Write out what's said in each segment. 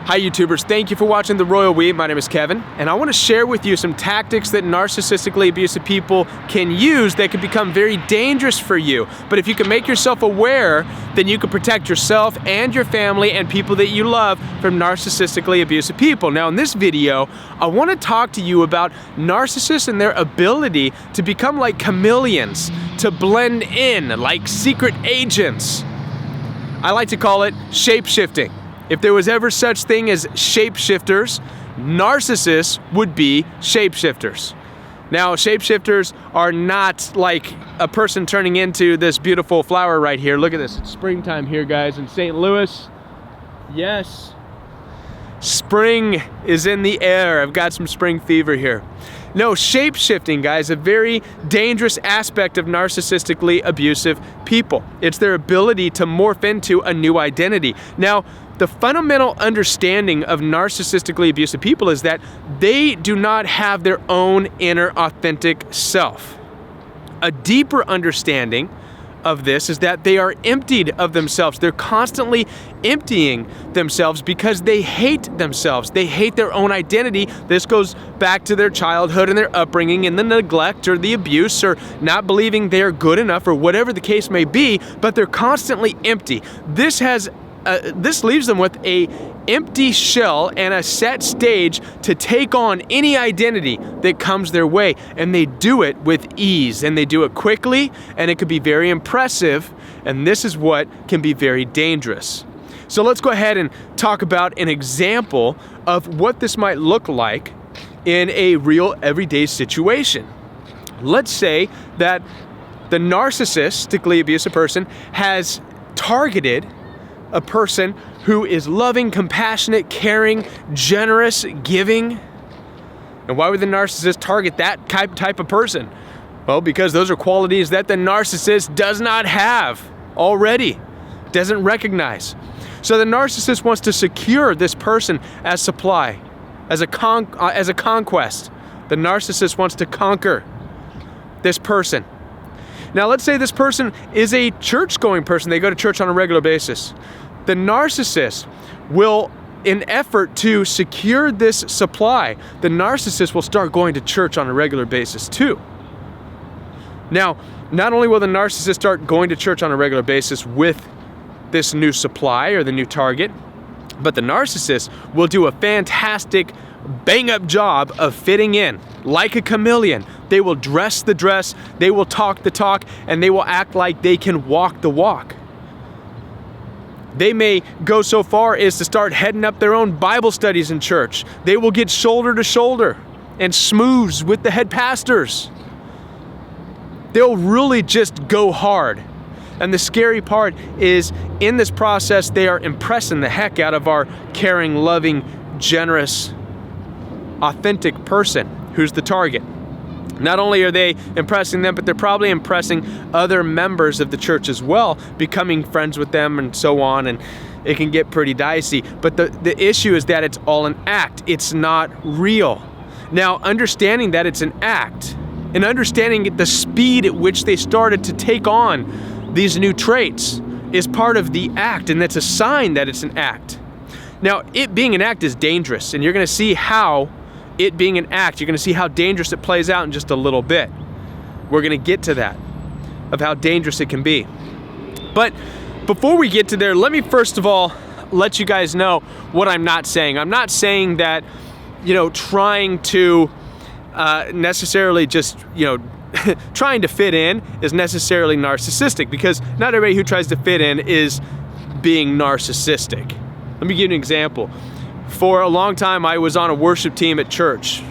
Hi YouTubers, thank you for watching The Royal We. My name is Kevin, and I want to share with you some tactics that narcissistically abusive people can use that can become very dangerous for you. But if you can make yourself aware, then you can protect yourself and your family and people that you love from narcissistically abusive people. Now in this video, I want to talk to you about narcissists and their ability to become like chameleons, to blend in like secret agents. I like to call it shape-shifting. If there was ever such thing as shapeshifters, narcissists would be shapeshifters. Now, shapeshifters are not like a person turning into this beautiful flower right here. Look at this, it's springtime here, guys, in St. Louis. Yes, spring is in the air. I've got some spring fever here. No, shape-shifting, guys, a very dangerous aspect of narcissistically abusive people. It's their ability to morph into a new identity. Now, the fundamental understanding of narcissistically abusive people is that they do not have their own inner authentic self. A deeper understanding of this is that they are emptied of themselves. They're constantly emptying themselves because they hate themselves. They hate their own identity. This goes back to their childhood and their upbringing and the neglect or the abuse or not believing they're good enough or whatever the case may be, but they're constantly empty. This leaves them with a empty shell and a set stage to take on any identity that comes their way, and they do it with ease, and they do it quickly, and it could be very impressive, and this is what can be very dangerous. So let's go ahead and talk about an example of what this might look like in a real everyday situation. Let's say that the narcissistically abusive person has targeted a person who is loving, compassionate, caring, generous, giving. And why would the narcissist target that type of person? Well, because those are qualities that the narcissist does not have already, doesn't recognize. So the narcissist wants to secure this person as supply, as a conquest. The narcissist wants to conquer this person. Now let's say this person is a church-going person. They go to church on a regular basis. The narcissist will, in effort to secure this supply, the narcissist will start going to church on a regular basis too. Now, not only will the narcissist start going to church on a regular basis with this new supply or the new target, but the narcissist will do a fantastic bang-up job of fitting in like a chameleon. They will dress the dress, they will talk the talk, and they will act like they can walk the walk. They may go so far as to start heading up their own Bible studies in church. They will get shoulder to shoulder and smooths with the head pastors. They'll really just go hard. And the scary part is, in this process, they are impressing the heck out of our caring, loving, generous, authentic person who's the target. Not only are they impressing them, but they're probably impressing other members of the church as well, becoming friends with them and so on, and it can get pretty dicey. But the issue is that it's all an act. It's not real. Now, understanding that it's an act and understanding the speed at which they started to take on these new traits is part of the act, and that's a sign that it's an act. Now, it being an act is dangerous, and you're going to see how it being an act, you're going to see how dangerous it plays out in just a little bit. We're going to get to that, of how dangerous it can be. But before we get to there, let me first of all let you guys know what I'm not saying. I'm not saying that, trying to necessarily just, trying to fit in is necessarily narcissistic, because not everybody who tries to fit in is being narcissistic. Let me give you an example. For a long time, I was on a worship team at church.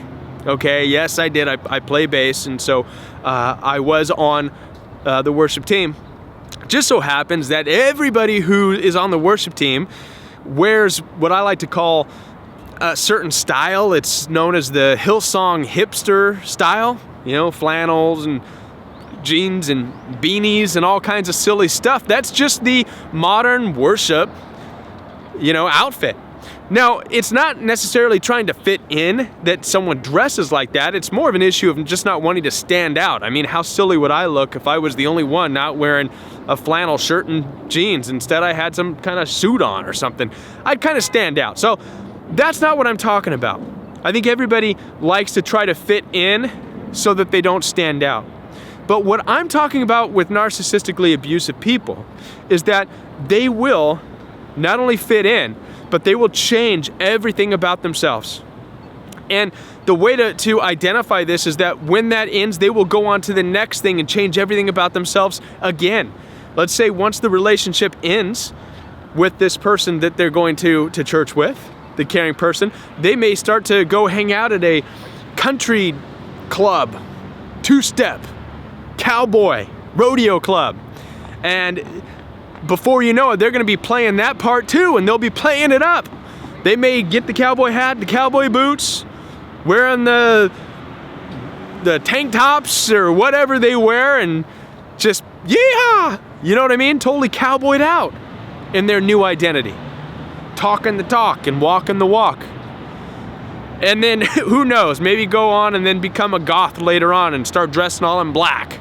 Okay, yes, I did. I play bass, and so I was on the worship team. Just so happens that everybody who is on the worship team wears what I like to call a certain style. It's known as the Hillsong hipster style. Flannels and jeans and beanies and all kinds of silly stuff. That's just the modern worship, outfit. Now, it's not necessarily trying to fit in that someone dresses like that. It's more of an issue of just not wanting to stand out. I mean, how silly would I look if I was the only one not wearing a flannel shirt and jeans? Instead, I had some kind of suit on or something. I'd kind of stand out. So That's not what I'm talking about. I think everybody likes to try to fit in so that they don't stand out. But what I'm talking about with narcissistically abusive people is that they will not only fit in, but they will change everything about themselves. And the way to identify this is that when that ends, they will go on to the next thing and change everything about themselves again. Let's say once the relationship ends with this person that they're going to church with, the caring person, they may start to go hang out at a country club, two-step, cowboy, rodeo club. And before you know it, they're gonna be playing that part too, and they'll be playing it up. They may get the cowboy hat, the cowboy boots, wearing the tank tops or whatever they wear, and just, yeah, you know what I mean? Totally cowboyed out in their new identity. Talking the talk and walking the walk. And then, who knows, maybe go on and then become a goth later on and start dressing all in black.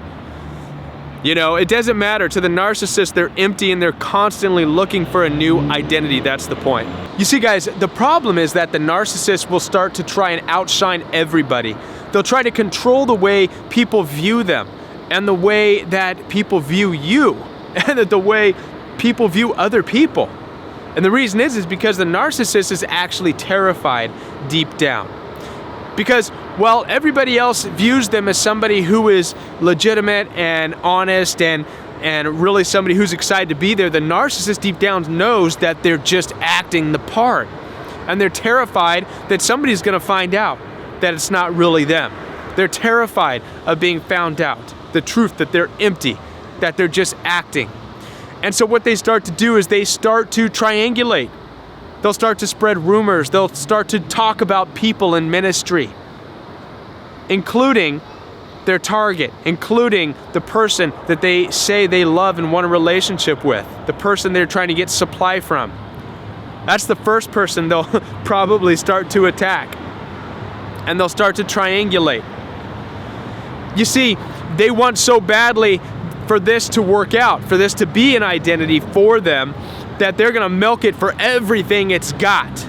You know, it doesn't matter. To the narcissist, they're empty and they're constantly looking for a new identity. That's the point. You see, guys, the problem is that the narcissist will start to try and outshine everybody. They'll try to control the way people view them and the way that people view you and the way people view other people. And the reason is because the narcissist is actually terrified deep down. Because while everybody else views them as somebody who is legitimate and honest and really somebody who's excited to be there, the narcissist deep down knows that they're just acting the part. And they're terrified that somebody's gonna find out that it's not really them. They're terrified of being found out, the truth that they're empty, that they're just acting. And so what they start to do is they start to triangulate. They'll start to spread rumors. They'll start to talk about people in ministry, including their target, including the person that they say they love and want a relationship with, the person they're trying to get supply from. That's the first person they'll probably start to attack. And they'll start to triangulate. You see, they want so badly for this to work out, for this to be an identity for them, that they're gonna milk it for everything it's got.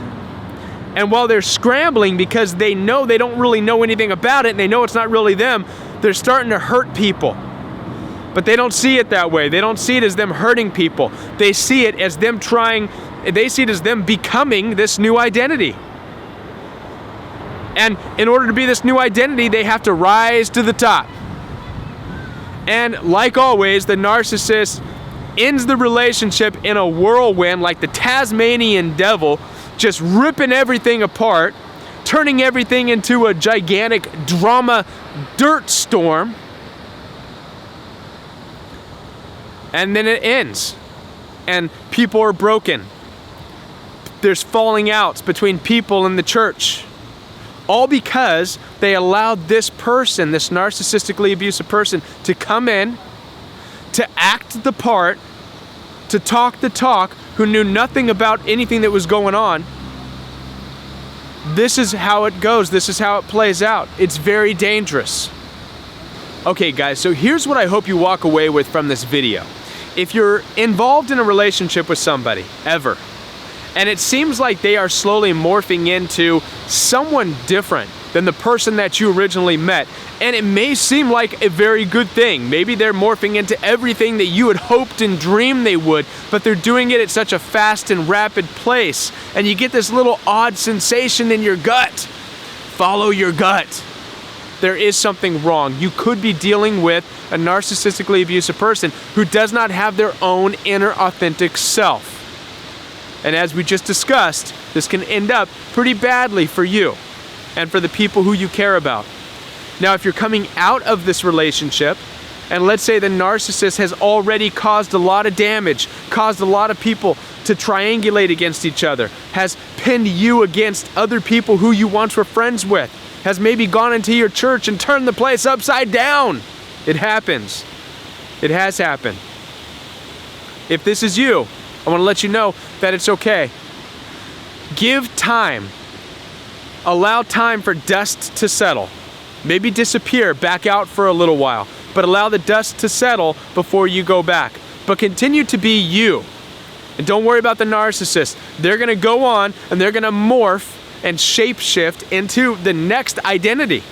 And while they're scrambling because they know they don't really know anything about it and they know it's not really them, they're starting to hurt people. But they don't see it that way. They don't see it as them hurting people. They see it as them becoming this new identity. And in order to be this new identity, they have to rise to the top. And like always, the narcissist ends the relationship in a whirlwind like the Tasmanian devil, just ripping everything apart, turning everything into a gigantic drama dirt storm. And then it ends. And people are broken. There's falling outs between people in the church. All because they allowed this person, this narcissistically abusive person, to come in, to act the part, to talk the talk, who knew nothing about anything that was going on. This is how it goes. This is how it plays out. It's very dangerous. Okay, guys, so here's what I hope you walk away with from this video. If you're involved in a relationship with somebody, ever, and it seems like they are slowly morphing into someone different than the person that you originally met, and it may seem like a very good thing. Maybe they're morphing into everything that you had hoped and dreamed they would, but they're doing it at such a fast and rapid pace, and you get this little odd sensation in your gut. Follow your gut. There is something wrong. You could be dealing with a narcissistically abusive person who does not have their own inner authentic self. And as we just discussed, this can end up pretty badly for you and for the people who you care about. Now, if you're coming out of this relationship, and let's say the narcissist has already caused a lot of damage, caused a lot of people to triangulate against each other, has pinned you against other people who you once were friends with, has maybe gone into your church and turned the place upside down. It happens. It has happened. If this is you, I want to let you know that it's okay. Give time. Allow time for dust to settle. Maybe disappear, back out for a little while, but allow the dust to settle before you go back. But continue to be you. And don't worry about the narcissist. They're gonna go on and they're gonna morph and shapeshift into the next identity.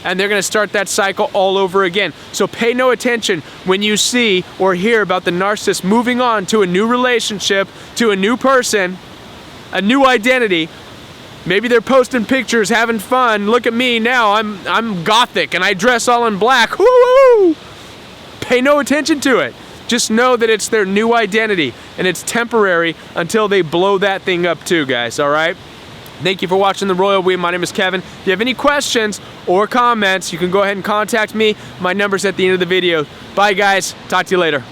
And they're gonna start that cycle all over again. So pay no attention when you see or hear about the narcissist moving on to a new relationship, to a new person, a new identity. Maybe they're posting pictures, having fun. Look at me now, I'm gothic and I dress all in black. Woo-hoo! Pay no attention to it. Just know that it's their new identity and it's temporary until they blow that thing up too, guys, all right? Thank you for watching The Royal We. My name is Kevin. If you have any questions or comments, you can go ahead and contact me. My number's at the end of the video. Bye, guys. Talk to you later.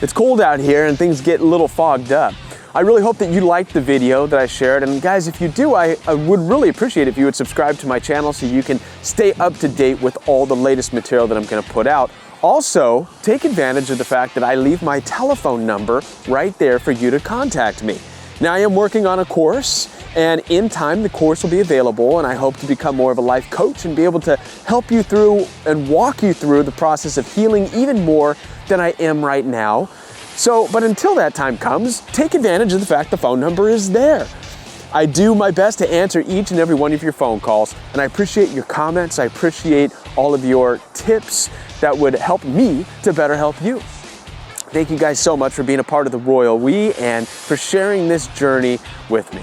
It's cold out here and things get a little fogged up. I really hope that you liked the video that I shared. And guys, if you do, I would really appreciate if you would subscribe to my channel so you can stay up to date with all the latest material that I'm going to put out. Also, take advantage of the fact that I leave my telephone number right there for you to contact me. Now, I am working on a course, and in time the course will be available, and I hope to become more of a life coach and be able to help you through and walk you through the process of healing even more than I am right now. So, but until that time comes, take advantage of the fact the phone number is there. I do my best to answer each and every one of your phone calls, and I appreciate your comments. I appreciate all of your tips that would help me to better help you. Thank you guys so much for being a part of the Royal We and for sharing this journey with me.